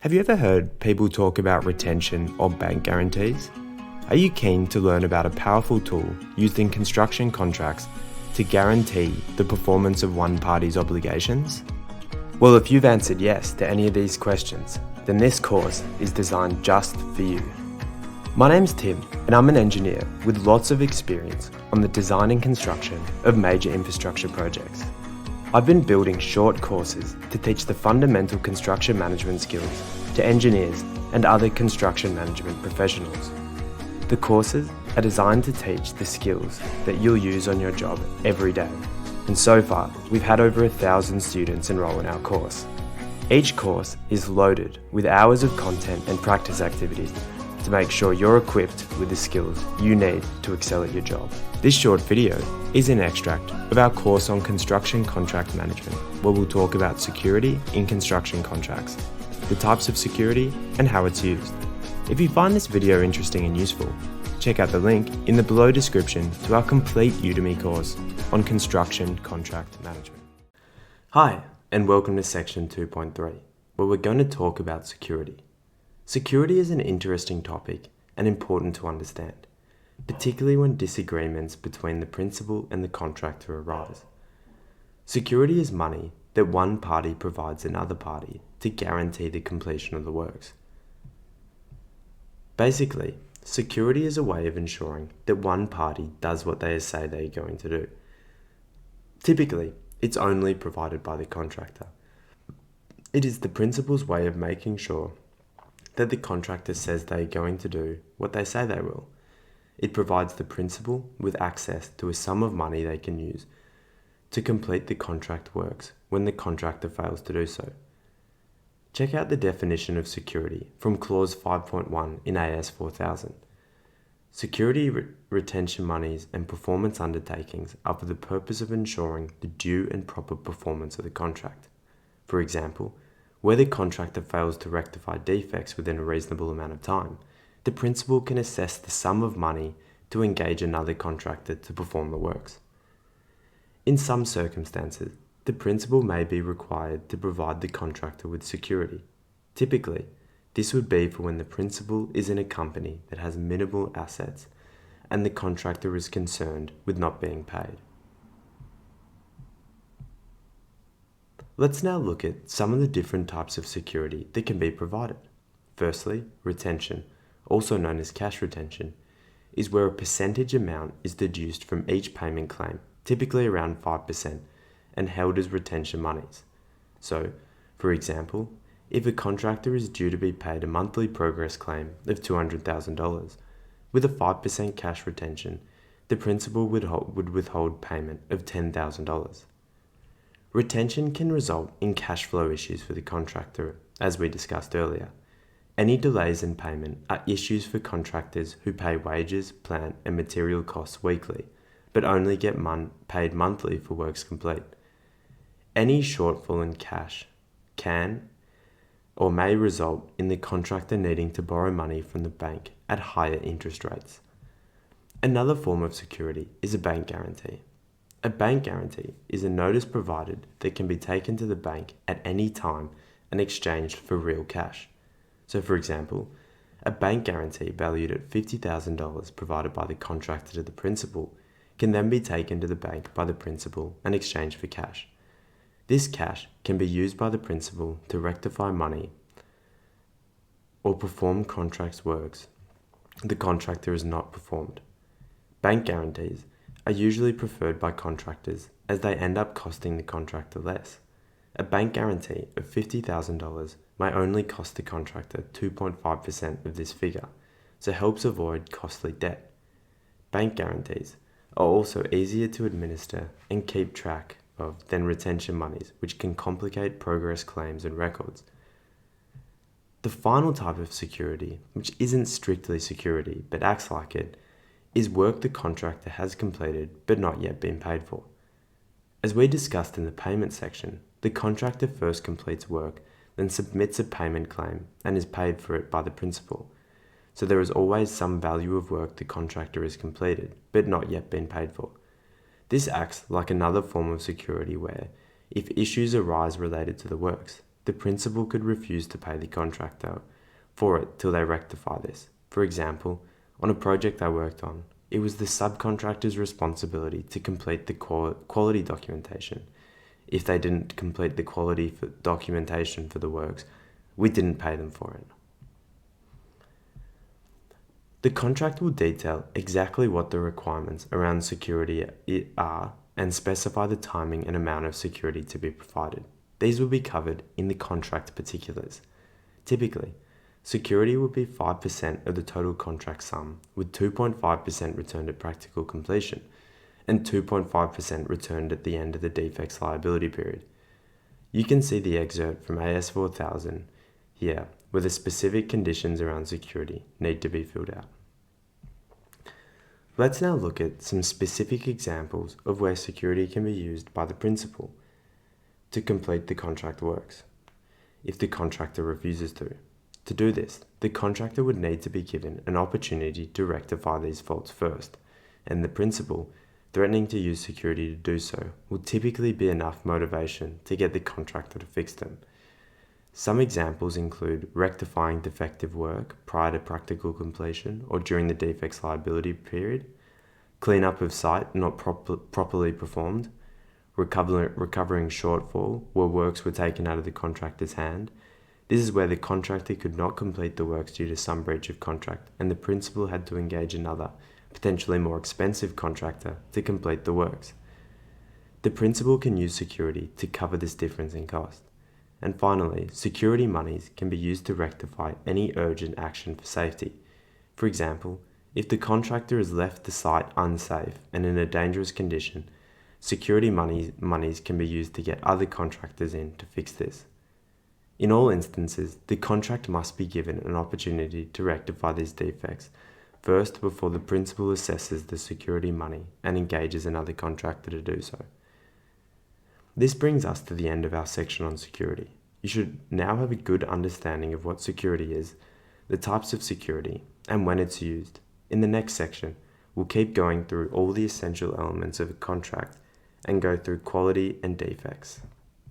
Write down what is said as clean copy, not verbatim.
Have you ever heard people talk about retention or bank guarantees? Are you keen to learn about a powerful tool used in construction contracts to guarantee the performance of one party's obligations? Well, if you've answered yes to any of these questions, then this course is designed just for you. My name's Tim, and I'm an engineer with lots of experience on the design and construction of major infrastructure projects. I've been building short courses to teach the fundamental construction management skills to engineers and other construction management professionals. The courses are designed to teach the skills that you'll use on your job every day. And so far, we've had over 1,000 students enroll in our course. Each course is loaded with hours of content and practice activities to make sure you're equipped with the skills you need to excel at your job. This short video is an extract of our course on construction contract management, where we'll talk about security in construction contracts, the types of security and how it's used. If you find this video interesting and useful, check out the link in the below description to our complete Udemy course on construction contract management. Hi, and welcome to section 2.3, where we're going to talk about security. Security is an interesting topic and important to understand, particularly when disagreements between the principal and the contractor arise. Security is money that one party provides another party to guarantee the completion of the works. Basically, security is a way of ensuring that one party does what they say they're going to do. Typically, it's only provided by the contractor. It is the principal's way of making sure that the contractor says they're going to do what they say they will. It provides the principal with access to a sum of money they can use to complete the contract works when the contractor fails to do so. Check out the definition of security from clause 5.1 in AS 4000. Security retention monies and performance undertakings are for the purpose of ensuring the due and proper performance of the contract. For example, where the contractor fails to rectify defects within a reasonable amount of time, the principal can assess the sum of money to engage another contractor to perform the works. In some circumstances, the principal may be required to provide the contractor with security. Typically, this would be for when the principal is in a company that has minimal assets and the contractor is concerned with not being paid. Let's now look at some of the different types of security that can be provided. Firstly, retention, also known as cash retention, is where a percentage amount is deduced from each payment claim, typically around 5%, and held as retention monies. So, for example, if a contractor is due to be paid a monthly progress claim of $200,000, with a 5% cash retention, the principal would withhold payment of $10,000. Retention can result in cash flow issues for the contractor, as we discussed earlier. Any delays in payment are issues for contractors who pay wages, plant, and material costs weekly, but only get paid monthly for works complete. Any shortfall in cash can or may result in the contractor needing to borrow money from the bank at higher interest rates. Another form of security is a bank guarantee. A bank guarantee is a notice provided that can be taken to the bank at any time and exchanged for real cash. So for example, a bank guarantee valued at $50,000 provided by the contractor to the principal can then be taken to the bank by the principal and exchanged for cash. This cash can be used by the principal to rectify money or perform contracts works the contractor has not performed. Bank guarantees are usually preferred by contractors as they end up costing the contractor less. A bank guarantee of $50,000 may only cost the contractor 2.5% of this figure, so helps avoid costly debt. Bank guarantees are also easier to administer and keep track of than retention monies, which can complicate progress claims and records. The final type of security, which isn't strictly security but acts like it, is work the contractor has completed but not yet been paid for. As we discussed in the payment section, the contractor first completes work, then submits a payment claim and is paid for it by the principal. So there is always some value of work the contractor has completed but not yet been paid for. This acts like another form of security where, if issues arise related to the works, the principal could refuse to pay the contractor for it till they rectify this. For example, on a project I worked on, it was the subcontractor's responsibility to complete the quality documentation. If they didn't complete the quality documentation for the works, we didn't pay them for it. The contract will detail exactly what the requirements around security are and specify the timing and amount of security to be provided. These will be covered in the contract particulars. Typically, security will be 5% of the total contract sum, with 2.5% returned at practical completion and 2.5% returned at the end of the defects liability period. You can see the excerpt from AS 4000 here, where the specific conditions around security need to be filled out. Let's now look at some specific examples of where security can be used by the principal to complete the contract works, if the contractor refuses to. To do this, the contractor would need to be given an opportunity to rectify these faults first, and the principal, threatening to use security to do so, will typically be enough motivation to get the contractor to fix them. Some examples include rectifying defective work prior to practical completion or during the defects liability period, cleanup of site not properly performed, recovering shortfall where works were taken out of the contractor's hand. This is where the contractor could not complete the works due to some breach of contract and the principal had to engage another, potentially more expensive contractor to complete the works. The principal can use security to cover this difference in cost. And finally, security monies can be used to rectify any urgent action for safety. For example, if the contractor has left the site unsafe and in a dangerous condition, security monies can be used to get other contractors in to fix this. In all instances, the contract must be given an opportunity to rectify these defects first before the principal assesses the security money and engages another contractor to do so. This brings us to the end of our section on security. You should now have a good understanding of what security is, the types of security, and when it's used. In the next section, we'll keep going through all the essential elements of a contract and go through quality and defects.